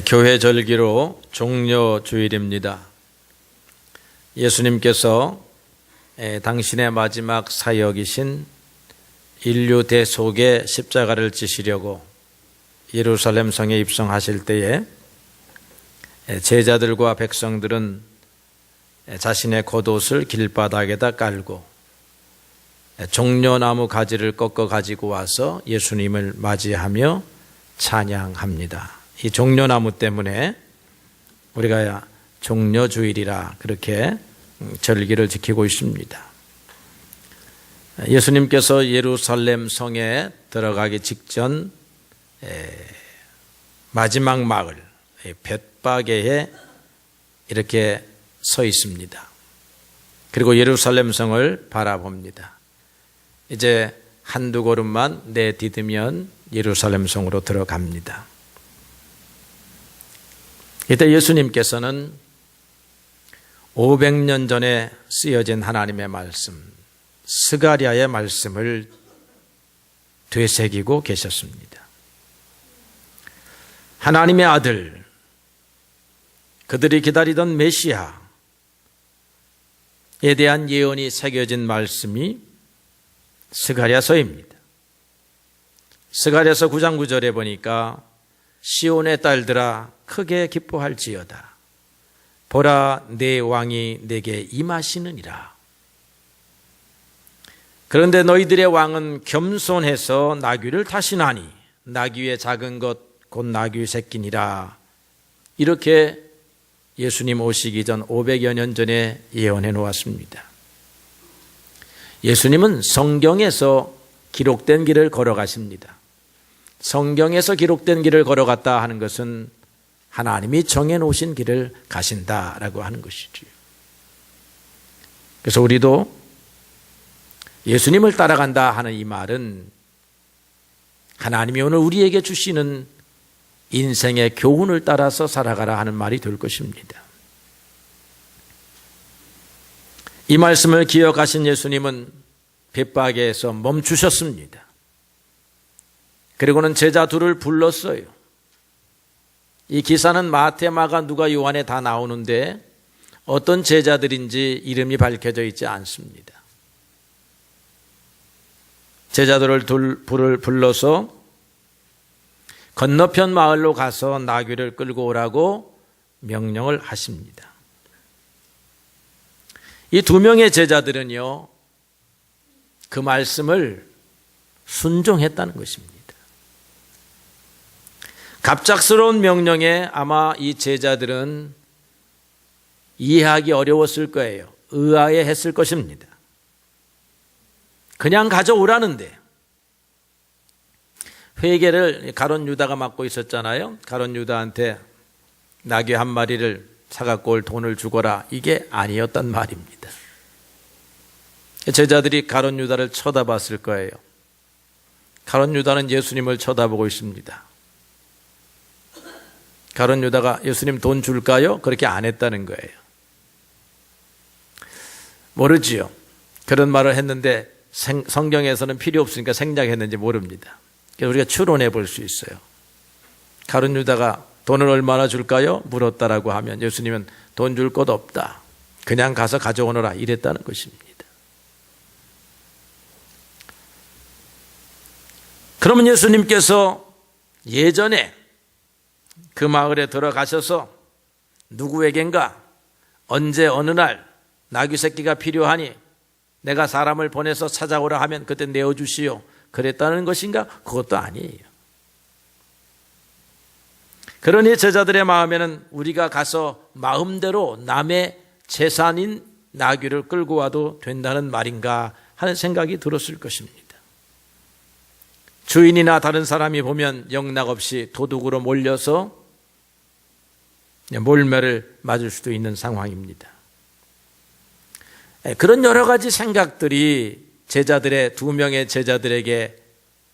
교회 절기로 종려주일입니다. 예수님께서 당신의 마지막 사역이신 인류 대속의 십자가를 지시려고 예루살렘 성에 입성하실 때에 제자들과 백성들은 자신의 겉옷을 길바닥에다 깔고 종려나무 가지를 꺾어 가지고 와서 예수님을 맞이하며 찬양합니다. 이 종려나무 때문에 우리가 종려주일이라 그렇게 절기를 지키고 있습니다. 예수님께서 예루살렘 성에 들어가기 직전 마지막 마을 벳바게에 이렇게 서 있습니다. 그리고 예루살렘 성을 바라봅니다. 이제 한두 걸음만 내디디면 예루살렘 성으로 들어갑니다. 이때 예수님께서는 500년 전에 쓰여진 하나님의 말씀, 스가랴의 말씀을 되새기고 계셨습니다. 하나님의 아들, 그들이 기다리던 메시아에 대한 예언이 새겨진 말씀이 스가랴서입니다. 스가랴서 9장 9절에 보니까 시온의 딸들아 크게 기뻐할지어다. 보라 내 왕이 내게 임하시느니라. 그런데 너희들의 왕은 겸손해서 나귀를 타시나니 나귀의 작은 것 곧 나귀 새끼니라. 이렇게 예수님 오시기 전 500여 년 전에 예언해 놓았습니다. 예수님은 성경에서 기록된 길을 걸어가십니다. 성경에서 기록된 길을 걸어갔다 하는 것은 하나님이 정해놓으신 길을 가신다라고 하는 것이죠. 그래서 우리도 예수님을 따라간다 하는 이 말은 하나님이 오늘 우리에게 주시는 인생의 교훈을 따라서 살아가라 하는 말이 될 것입니다. 이 말씀을 기억하신 예수님은 벳바게에서 멈추셨습니다. 그리고는 제자 둘을 불렀어요. 이 기사는 마태, 마가, 누가, 요한에 다 나오는데 어떤 제자들인지 이름이 밝혀져 있지 않습니다. 제자들을 불러서 건너편 마을로 가서 나귀를 끌고 오라고 명령을 하십니다. 이 두 명의 제자들은요, 그 말씀을 순종했다는 것입니다. 갑작스러운 명령에 아마 이 제자들은 이해하기 어려웠을 거예요. 의아해했을 것입니다. 그냥 가져오라는데 회개를 가룟 유다가 맡고 있었잖아요. 가룟 유다한테 나귀 한 마리를 사갖고 올 돈을 주거라. 이게 아니었단 말입니다. 제자들이 가룟 유다를 쳐다봤을 거예요. 가룟 유다는 예수님을 쳐다보고 있습니다. 가룟 유다가 예수님 돈 줄까요? 그렇게 안 했다는 거예요. 모르지요. 그런 말을 했는데 성경에서는 필요 없으니까 생략했는지 모릅니다. 그래서 우리가 추론해 볼 수 있어요. 가룟 유다가 돈을 얼마나 줄까요? 물었다라고 하면 예수님은 돈 줄 것 없다. 그냥 가서 가져오너라 이랬다는 것입니다. 그러면 예수님께서 예전에 그 마을에 들어가셔서 누구에겐가 언제 어느 날 나귀 새끼가 필요하니 내가 사람을 보내서 찾아오라 하면 그때 내어주시오. 그랬다는 것인가? 그것도 아니에요. 그러니 제자들의 마음에는 우리가 가서 마음대로 남의 재산인 나귀를 끌고 와도 된다는 말인가 하는 생각이 들었을 것입니다. 주인이나 다른 사람이 보면 영락없이 도둑으로 몰려서 몰매를 맞을 수도 있는 상황입니다. 그런 여러 가지 생각들이 제자들의 두 명의 제자들에게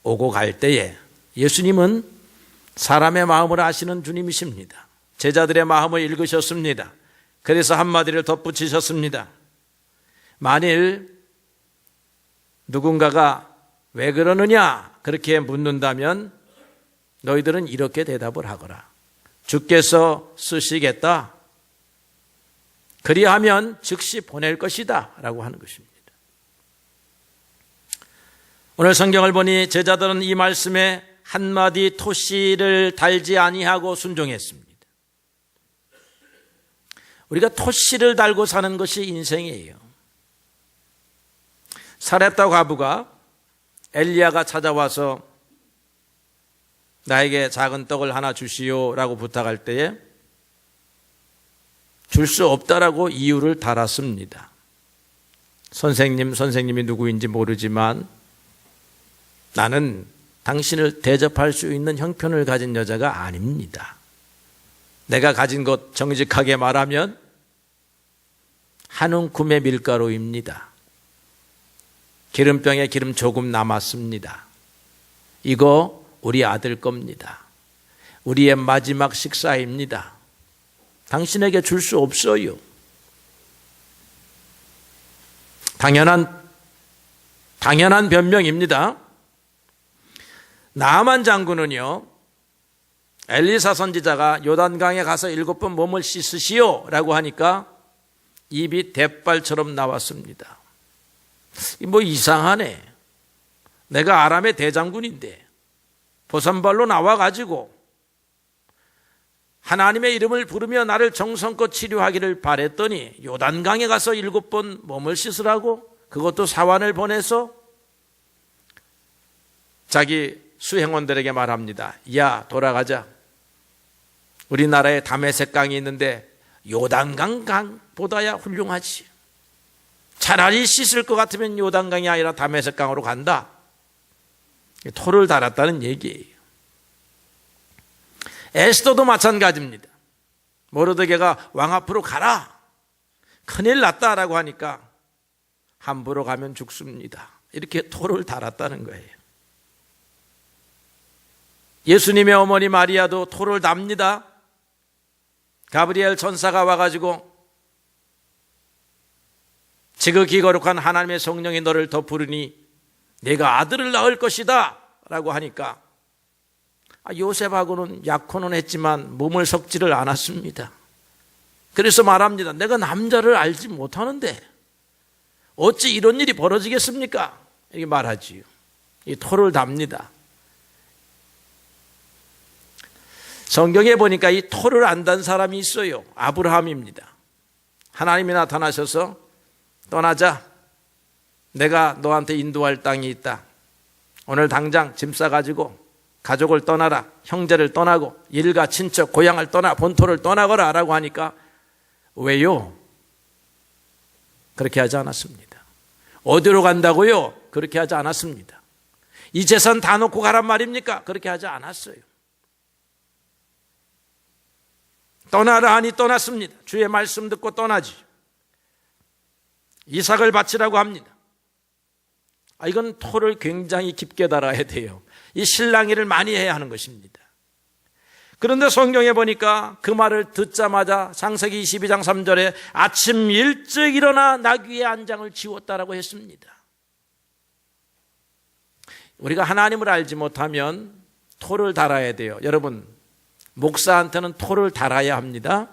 오고 갈 때에 예수님은 사람의 마음을 아시는 주님이십니다. 제자들의 마음을 읽으셨습니다. 그래서 한마디를 덧붙이셨습니다. 만일 누군가가 왜 그러느냐 그렇게 묻는다면 너희들은 이렇게 대답을 하거라. 주께서 쓰시겠다. 그리하면 즉시 보낼 것이다 라고 하는 것입니다. 오늘 성경을 보니 제자들은 이 말씀에 한마디 토시를 달지 아니하고 순종했습니다. 우리가 토시를 달고 사는 것이 인생이에요. 사렙다 과부가 엘리야가 찾아와서 나에게 작은 떡을 하나 주시오라고 부탁할 때에 줄 수 없다라고 이유를 달았습니다. 선생님이 누구인지 모르지만 나는 당신을 대접할 수 있는 형편을 가진 여자가 아닙니다. 내가 가진 것 정직하게 말하면 한 움큼의 밀가루입니다. 기름병에 기름 조금 남았습니다. 이거 우리 아들 겁니다. 우리의 마지막 식사입니다. 당신에게 줄 수 없어요. 당연한 변명입니다. 나아만 장군은요, 엘리사 선지자가 요단강에 가서 7번 몸을 씻으시오 라고 하니까 입이 대빨처럼 나왔습니다. 뭐 이상하네. 내가 아람의 대장군인데 보선발로 나와가지고 하나님의 이름을 부르며 나를 정성껏 치료하기를 바랬더니 요단강에 가서 7번 몸을 씻으라고? 그것도 사환을 보내서 자기 수행원들에게 말합니다. 야, 돌아가자. 우리나라에 다메섹 강이 있는데 요단강 강보다야 훌륭하지. 차라리 씻을 것 같으면 요단강이 아니라 다메섹 강으로 간다. 토를 달았다는 얘기예요. 에스더도 마찬가지입니다. 모르드게가 왕 앞으로 가라. 큰일 났다라고 하니까 함부로 가면 죽습니다. 이렇게 토를 달았다는 거예요. 예수님의 어머니 마리아도 토를 답니다. 가브리엘 천사가 와가지고 지극히 거룩한 하나님의 성령이 너를 덮으리니 네가 아들을 낳을 것이다 라고 하니까 요셉하고는 약혼은 했지만 몸을 섞지를 않았습니다. 그래서 말합니다. 내가 남자를 알지 못하는데 어찌 이런 일이 벌어지겠습니까? 이렇게 말하지요. 이 토를 답니다. 성경에 보니까 이 토를 안단 사람이 있어요. 아브라함입니다. 하나님이 나타나셔서 떠나자. 내가 너한테 인도할 땅이 있다. 오늘 당장 짐 싸가지고 가족을 떠나라. 형제를 떠나고 일가 친척 고향을 떠나 본토를 떠나거라 라고 하니까 왜요? 그렇게 하지 않았습니다. 어디로 간다고요? 그렇게 하지 않았습니다. 이 재산 다 놓고 가란 말입니까? 그렇게 하지 않았어요. 떠나라 하니 떠났습니다. 주의 말씀 듣고 떠나지. 이삭을 바치라고 합니다. 이건 토를 굉장히 깊게 달아야 돼요. 이 실랑이를 많이 해야 하는 것입니다. 그런데 성경에 보니까 그 말을 듣자마자 창세기 22장 3절에 아침 일찍 일어나 나귀의 안장을 지웠다라고 했습니다. 우리가 하나님을 알지 못하면 토를 달아야 돼요. 여러분, 목사한테는 토를 달아야 합니다.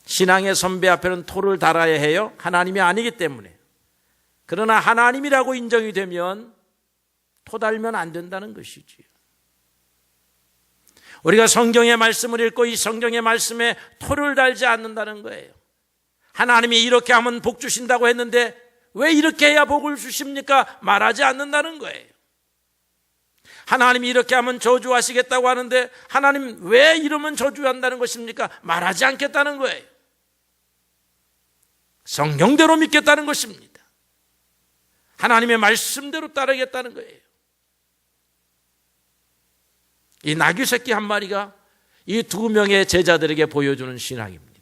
신앙의 선배 앞에는 토를 달아야 해요. 하나님이 아니기 때문에. 그러나 하나님이라고 인정이 되면 토 달면 안 된다는 것이지. 우리가 성경의 말씀을 읽고 이 성경의 말씀에 토를 달지 않는다는 거예요. 하나님이 이렇게 하면 복 주신다고 했는데 왜 이렇게 해야 복을 주십니까? 말하지 않는다는 거예요. 하나님이 이렇게 하면 저주하시겠다고 하는데 하나님 왜 이러면 저주한다는 것입니까? 말하지 않겠다는 거예요. 성경대로 믿겠다는 것입니다. 하나님의 말씀대로 따르겠다는 거예요. 이 나귀 새끼 한 마리가 이 2명의 제자들에게 보여주는 신앙입니다.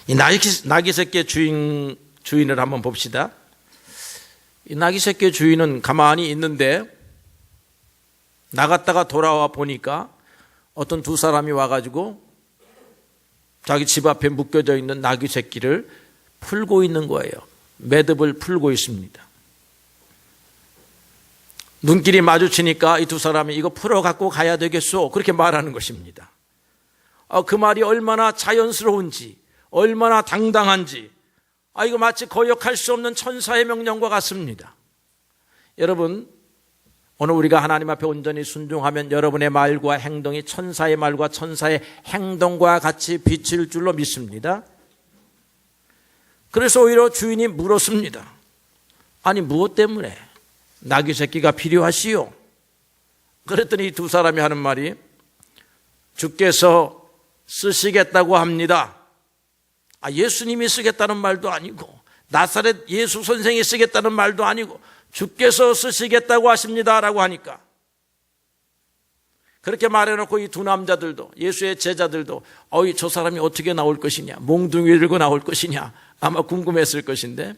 이 나귀 새끼의 주인을 한번 봅시다. 이 나귀 새끼의 주인은 가만히 있는데 나갔다가 돌아와 보니까 어떤 2사람이 와가지고 자기 집 앞에 묶여져 있는 나귀 새끼를 풀고 있는 거예요. 매듭을 풀고 있습니다. 눈길이 마주치니까 이 두 사람이 이거 풀어 갖고 가야 되겠소, 그렇게 말하는 것입니다. 그 말이 얼마나 자연스러운지, 얼마나 당당한지, 이거 마치 거역할 수 없는 천사의 명령과 같습니다. 여러분, 오늘 우리가 하나님 앞에 온전히 순종하면 여러분의 말과 행동이 천사의 말과 천사의 행동과 같이 비칠 줄로 믿습니다. 그래서 오히려 주인이 물었습니다. 아니, 무엇 때문에 나귀 새끼가 필요하시오? 그랬더니 이 두 사람이 하는 말이, 주께서 쓰시겠다고 합니다. 예수님이 쓰겠다는 말도 아니고 나사렛 예수 선생이 쓰겠다는 말도 아니고 주께서 쓰시겠다고 하십니다 라고 하니까, 그렇게 말해놓고 이 두 남자들도, 예수의 제자들도 저 사람이 어떻게 나올 것이냐, 몽둥이 들고 나올 것이냐 아마 궁금했을 것인데,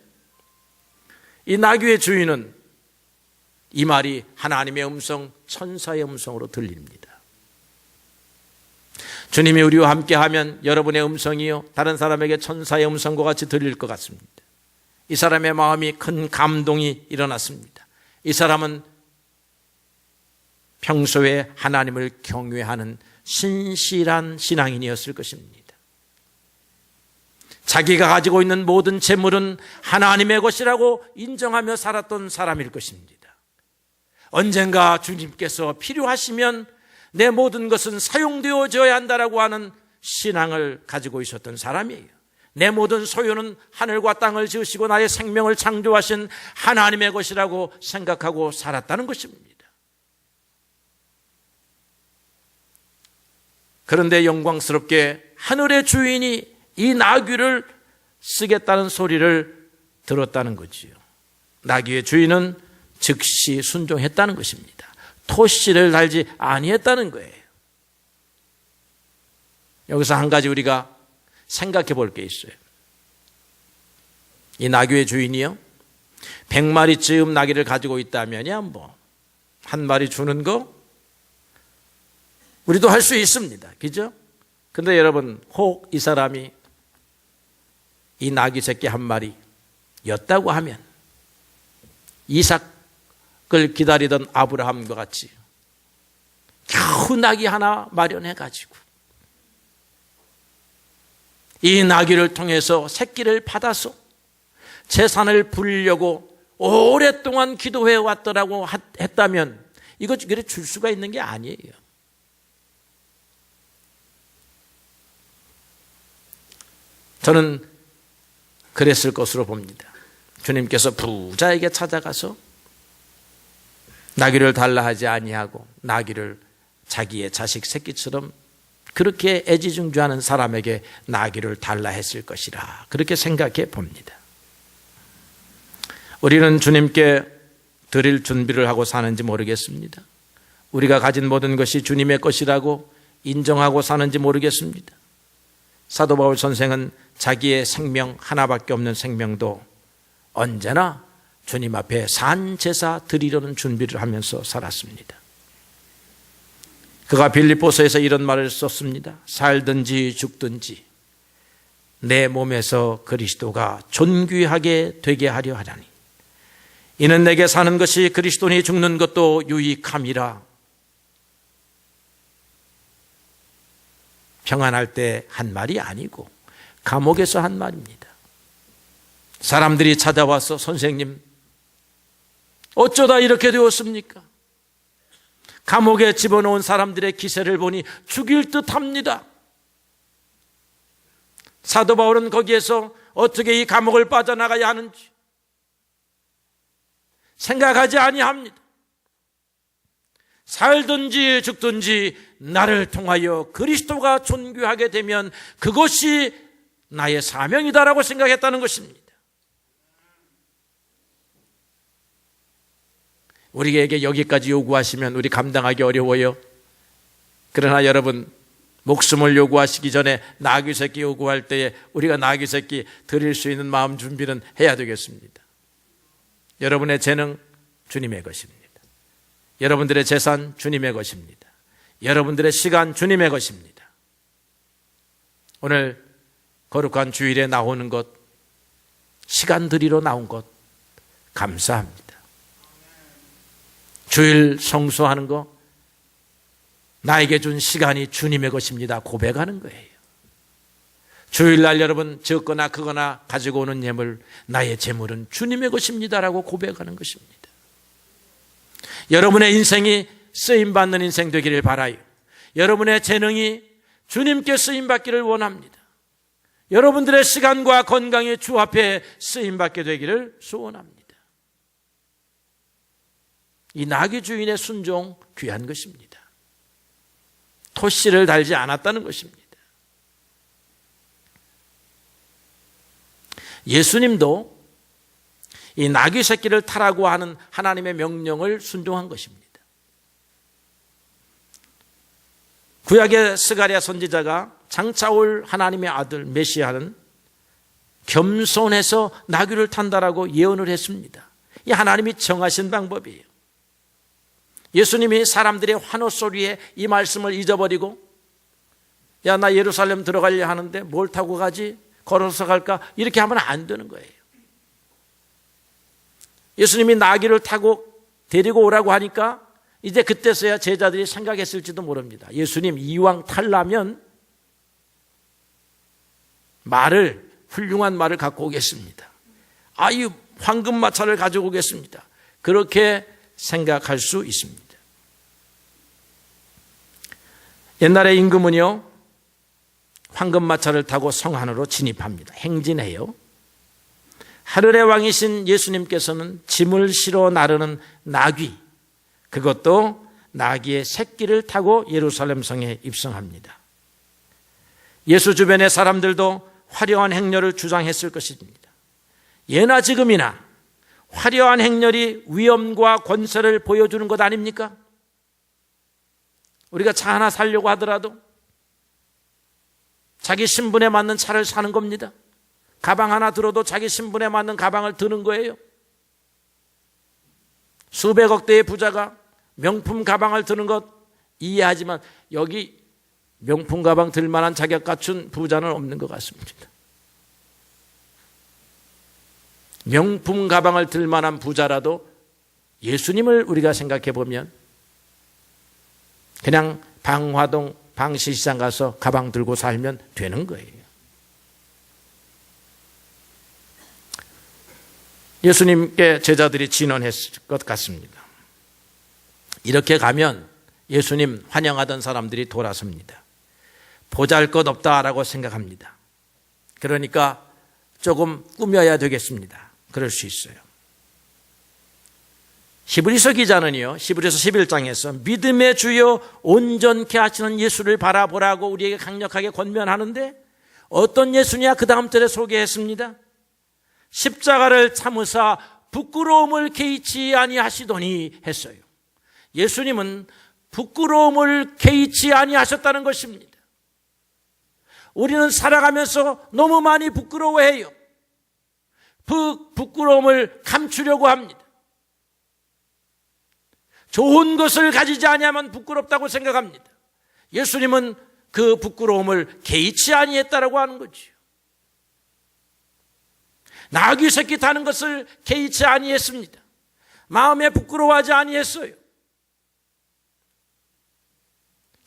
이 나귀의 주인은 이 말이 하나님의 음성, 천사의 음성으로 들립니다. 주님이 우리와 함께하면 여러분의 음성이요 다른 사람에게 천사의 음성과 같이 들릴 것 같습니다. 이 사람의 마음이 큰 감동이 일어났습니다. 이 사람은 평소에 하나님을 경외하는 신실한 신앙인이었을 것입니다. 자기가 가지고 있는 모든 재물은 하나님의 것이라고 인정하며 살았던 사람일 것입니다. 언젠가 주님께서 필요하시면 내 모든 것은 사용되어져야 한다라고 하는 신앙을 가지고 있었던 사람이에요. 내 모든 소유는 하늘과 땅을 지으시고 나의 생명을 창조하신 하나님의 것이라고 생각하고 살았다는 것입니다. 그런데 영광스럽게 하늘의 주인이 이 나귀를 쓰겠다는 소리를 들었다는 거지요. 나귀의 주인은 즉시 순종했다는 것입니다. 토시를 달지 아니했다는 거예요. 여기서 한 가지 우리가 생각해 볼 게 있어요. 이 나귀의 주인이요, 100마리쯤 나귀를 가지고 있다면야 한 마리 주는 거 우리도 할 수 있습니다. 그죠? 근데 여러분, 혹 이 사람이 이 나귀 새끼 한 마리였다고 하면 이삭을 기다리던 아브라함과 같이 겨우 나귀 하나 마련해 가지고 이 나귀를 통해서 새끼를 받아서 재산을 부리려고 오랫동안 기도해 왔더라고 했다면 이거 그래 줄 수가 있는 게 아니에요. 저는 그랬을 것으로 봅니다. 주님께서 부자에게 찾아가서 나귀를 달라 하지 아니하고 나귀를 자기의 자식 새끼처럼 그렇게 애지중지하는 사람에게 나귀를 달라 했을 것이라, 그렇게 생각해 봅니다. 우리는 주님께 드릴 준비를 하고 사는지 모르겠습니다. 우리가 가진 모든 것이 주님의 것이라고 인정하고 사는지 모르겠습니다. 사도 바울 선생은 자기의 생명 하나밖에 없는 생명도 언제나 주님 앞에 산제사 드리려는 준비를 하면서 살았습니다. 그가 빌립보서에서 이런 말을 썼습니다. 살든지 죽든지 내 몸에서 그리스도가 존귀하게 되게 하려 하자니 이는 내게 사는 것이 그리스도니 죽는 것도 유익함이라. 평안할 때 한 말이 아니고 감옥에서 한 말입니다. 사람들이 찾아와서 선생님 어쩌다 이렇게 되었습니까? 감옥에 집어넣은 사람들의 기세를 보니 죽일 듯합니다. 사도 바울은 거기에서 어떻게 이 감옥을 빠져나가야 하는지 생각하지 아니합니다. 살든지 죽든지 나를 통하여 그리스도가 존귀하게 되면 그것이 나의 사명이다라고 생각했다는 것입니다. 우리에게 여기까지 요구하시면 우리 감당하기 어려워요. 그러나 여러분, 목숨을 요구하시기 전에 나귀 새끼 요구할 때에 우리가 나귀 새끼 드릴 수 있는 마음 준비는 해야 되겠습니다. 여러분의 재능 주님의 것입니다. 여러분들의 재산 주님의 것입니다. 여러분들의 시간 주님의 것입니다. 오늘 거룩한 주일에 나오는 것, 시간 들이러 나온 것 감사합니다. 주일 성수하는 거, 나에게 준 시간이 주님의 것입니다 고백하는 거예요. 주일날 여러분 적거나 크거나 가지고 오는 예물, 나의 재물은 주님의 것입니다라고 고백하는 것입니다. 여러분의 인생이 쓰임받는 인생 되기를 바라요. 여러분의 재능이 주님께 쓰임받기를 원합니다. 여러분들의 시간과 건강이 주 앞에 쓰임받게 되기를 소원합니다. 이 나귀 주인의 순종 귀한 것입니다. 토씨를 달지 않았다는 것입니다. 예수님도 이 나귀 새끼를 타라고 하는 하나님의 명령을 순종한 것입니다. 구약의 스가랴 선지자가 장차 올 하나님의 아들 메시아는 겸손해서 나귀를 탄다라고 예언을 했습니다. 이 하나님이 정하신 방법이에요. 예수님이 사람들의 환호 소리에 이 말씀을 잊어버리고, 야, 나 예루살렘 들어가려 하는데 뭘 타고 가지? 걸어서 갈까? 이렇게 하면 안 되는 거예요. 예수님이 나귀를 타고 데리고 오라고 하니까 이제 그때서야 제자들이 생각했을지도 모릅니다. 예수님 이왕 타려면 말을, 훌륭한 말을 갖고 오겠습니다. 아유, 황금마차를 가지고 오겠습니다. 그렇게 생각할 수 있습니다. 옛날에 임금은요, 황금마차를 타고 성 안으로 진입합니다. 행진해요. 하늘의 왕이신 예수님께서는 짐을 실어 나르는 나귀, 그것도 나귀의 새끼를 타고 예루살렘 성에 입성합니다. 예수 주변의 사람들도 화려한 행렬을 주장했을 것입니다. 예나 지금이나 화려한 행렬이 위엄과 권세를 보여주는 것 아닙니까? 우리가 차 하나 사려고 하더라도 자기 신분에 맞는 차를 사는 겁니다. 가방 하나 들어도 자기 신분에 맞는 가방을 드는 거예요. 수백억 대의 부자가 명품 가방을 드는 것 이해하지만 여기 명품 가방 들 만한 자격 갖춘 부자는 없는 것 같습니다. 명품 가방을 들 만한 부자라도 예수님을 우리가 생각해 보면 그냥 방화동 방시시장 가서 가방 들고 살면 되는 거예요. 예수님께 제자들이 진언했을 것 같습니다. 이렇게 가면 예수님 환영하던 사람들이 돌아섭니다. 보잘것없다라고 생각합니다. 그러니까 조금 꾸며야 되겠습니다. 그럴 수 있어요. 히브리서 기자는요, 히브리서 11장에서 믿음의 주여 온전케 하시는 예수를 바라보라고 우리에게 강력하게 권면하는데 어떤 예수냐 그 다음 절에 소개했습니다. 십자가를 참으사 부끄러움을 개의치 아니하시더니 했어요. 예수님은 부끄러움을 개의치 아니하셨다는 것입니다. 우리는 살아가면서 너무 많이 부끄러워해요. 부끄러움을 감추려고 합니다. 좋은 것을 가지지 아니하면 부끄럽다고 생각합니다. 예수님은 그 부끄러움을 개의치 아니했다라고 하는 거죠. 나귀 새끼 타는 것을 개의치 아니했습니다. 마음에 부끄러워하지 아니했어요.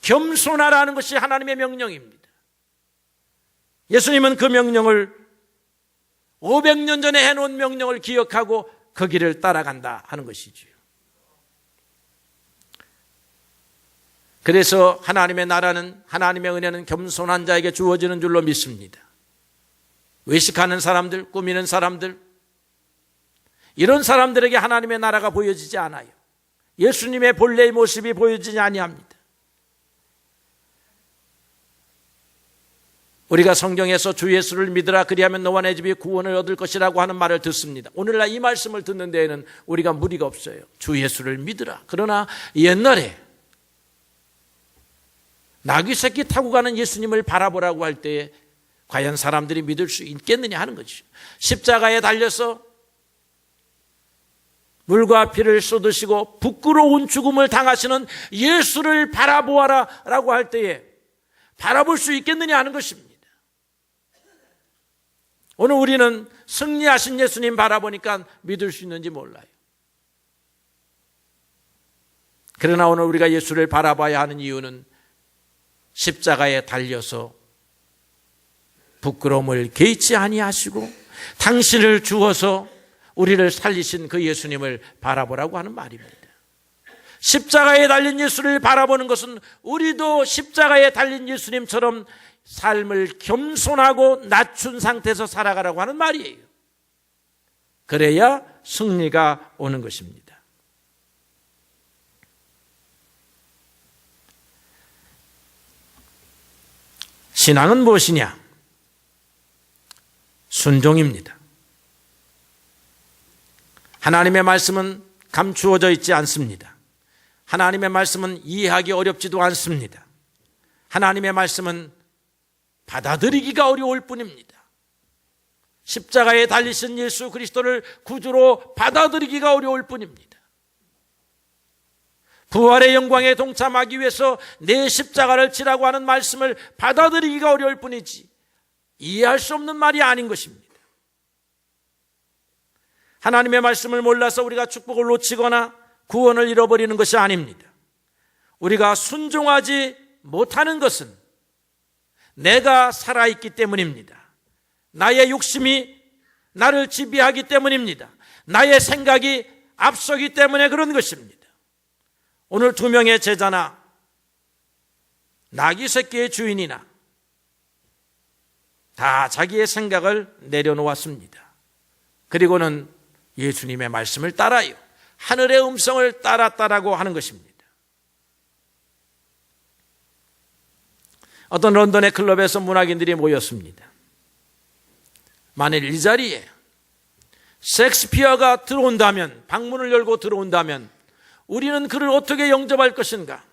겸손하라는 것이 하나님의 명령입니다. 예수님은 그 명령을 500년 전에 해놓은 명령을 기억하고 그 길을 따라간다 하는 것이죠. 그래서 하나님의 나라는, 하나님의 은혜는 겸손한 자에게 주어지는 줄로 믿습니다. 외식하는 사람들, 꾸미는 사람들, 이런 사람들에게 하나님의 나라가 보여지지 않아요. 예수님의 본래의 모습이 보여지지 아니합니다. 우리가 성경에서 주 예수를 믿으라 그리하면 너와 내 집이 구원을 얻을 것이라고 하는 말을 듣습니다. 오늘날 이 말씀을 듣는 데에는 우리가 무리가 없어요. 주 예수를 믿으라. 그러나 옛날에 나귀 새끼 타고 가는 예수님을 바라보라고 할 때에 과연 사람들이 믿을 수 있겠느냐 하는 거죠. 십자가에 달려서 물과 피를 쏟으시고 부끄러운 죽음을 당하시는 예수를 바라보아라 라고 할 때에 바라볼 수 있겠느냐 하는 것입니다. 오늘 우리는 승리하신 예수님 바라보니까 믿을 수 있는지 몰라요. 그러나 오늘 우리가 예수를 바라봐야 하는 이유는 십자가에 달려서 부끄러움을 개의치 아니하시고 당신을 주어서 우리를 살리신 그 예수님을 바라보라고 하는 말입니다. 십자가에 달린 예수를 바라보는 것은 우리도 십자가에 달린 예수님처럼 삶을 겸손하고 낮춘 상태에서 살아가라고 하는 말이에요. 그래야 승리가 오는 것입니다. 신앙은 무엇이냐? 순종입니다. 하나님의 말씀은 감추어져 있지 않습니다. 하나님의 말씀은 이해하기 어렵지도 않습니다. 하나님의 말씀은 받아들이기가 어려울 뿐입니다. 십자가에 달리신 예수 그리스도를 구주로 받아들이기가 어려울 뿐입니다. 부활의 영광에 동참하기 위해서 내 십자가를 지라고 하는 말씀을 받아들이기가 어려울 뿐이지 이해할 수 없는 말이 아닌 것입니다. 하나님의 말씀을 몰라서 우리가 축복을 놓치거나 구원을 잃어버리는 것이 아닙니다. 우리가 순종하지 못하는 것은 내가 살아있기 때문입니다. 나의 욕심이 나를 지배하기 때문입니다. 나의 생각이 앞서기 때문에 그런 것입니다. 오늘 2명의 제자나 나귀 새끼의 주인이나 다 자기의 생각을 내려놓았습니다. 그리고는 예수님의 말씀을 따라요. 하늘의 음성을 따랐다라고 하는 것입니다. 어떤 런던의 클럽에서 문학인들이 모였습니다. 만일 이 자리에 셰익스피어가 들어온다면, 방문을 열고 들어온다면 우리는 그를 어떻게 영접할 것인가?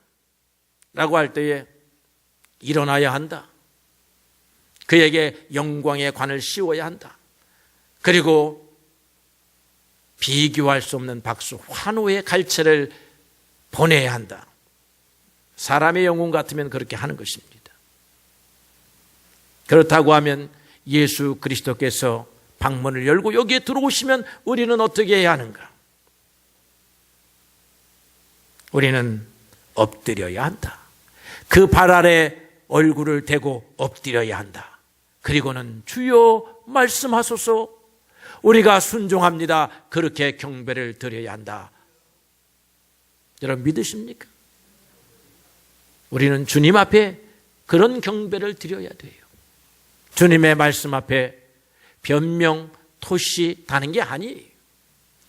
라고 할 때에 일어나야 한다. 그에게 영광의 관을 씌워야 한다. 그리고 비교할 수 없는 박수, 환호의 갈채를 보내야 한다. 사람의 영혼 같으면 그렇게 하는 것입니다. 그렇다고 하면 예수 그리스도께서 방문을 열고 여기에 들어오시면 우리는 어떻게 해야 하는가? 우리는 엎드려야 한다. 그 발 아래 얼굴을 대고 엎드려야 한다. 그리고는 주여 말씀하소서, 우리가 순종합니다. 그렇게 경배를 드려야 한다. 여러분 믿으십니까? 우리는 주님 앞에 그런 경배를 드려야 돼요. 주님의 말씀 앞에 변명, 토시 다는 게 아니에요.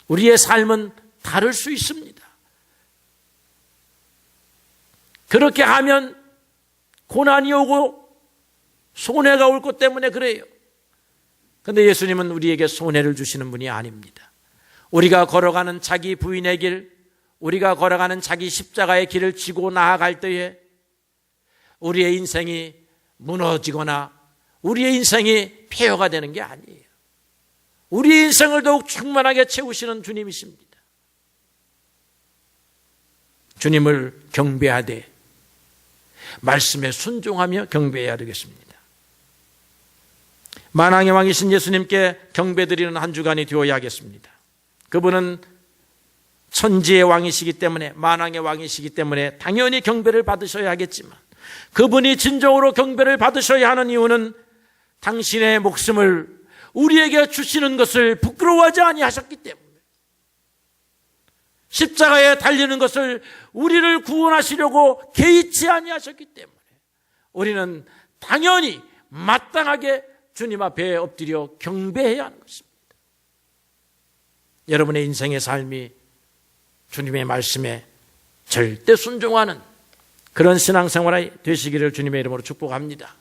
우리의 삶은 다를 수 있습니다. 그렇게 하면 고난이 오고 손해가 올 것 때문에 그래요. 그런데 예수님은 우리에게 손해를 주시는 분이 아닙니다. 우리가 걸어가는 자기 부인의 길, 우리가 걸어가는 자기 십자가의 길을 지고 나아갈 때에 우리의 인생이 무너지거나 우리의 인생이 폐허가 되는 게 아니에요. 우리의 인생을 더욱 충만하게 채우시는 주님이십니다. 주님을 경배하되 말씀에 순종하며 경배해야 되겠습니다. 만왕의 왕이신 예수님께 경배드리는 한 주간이 되어야 하겠습니다. 그분은 천지의 왕이시기 때문에, 만왕의 왕이시기 때문에 당연히 경배를 받으셔야 하겠지만, 그분이 진정으로 경배를 받으셔야 하는 이유는 당신의 목숨을 우리에게 주시는 것을 부끄러워하지 아니하셨기 때문에, 십자가에 달리는 것을 우리를 구원하시려고 개의치 아니하셨기 때문에 우리는 당연히 마땅하게 주님 앞에 엎드려 경배해야 하는 것입니다. 여러분의 인생의 삶이 주님의 말씀에 절대 순종하는 그런 신앙생활이 되시기를 주님의 이름으로 축복합니다.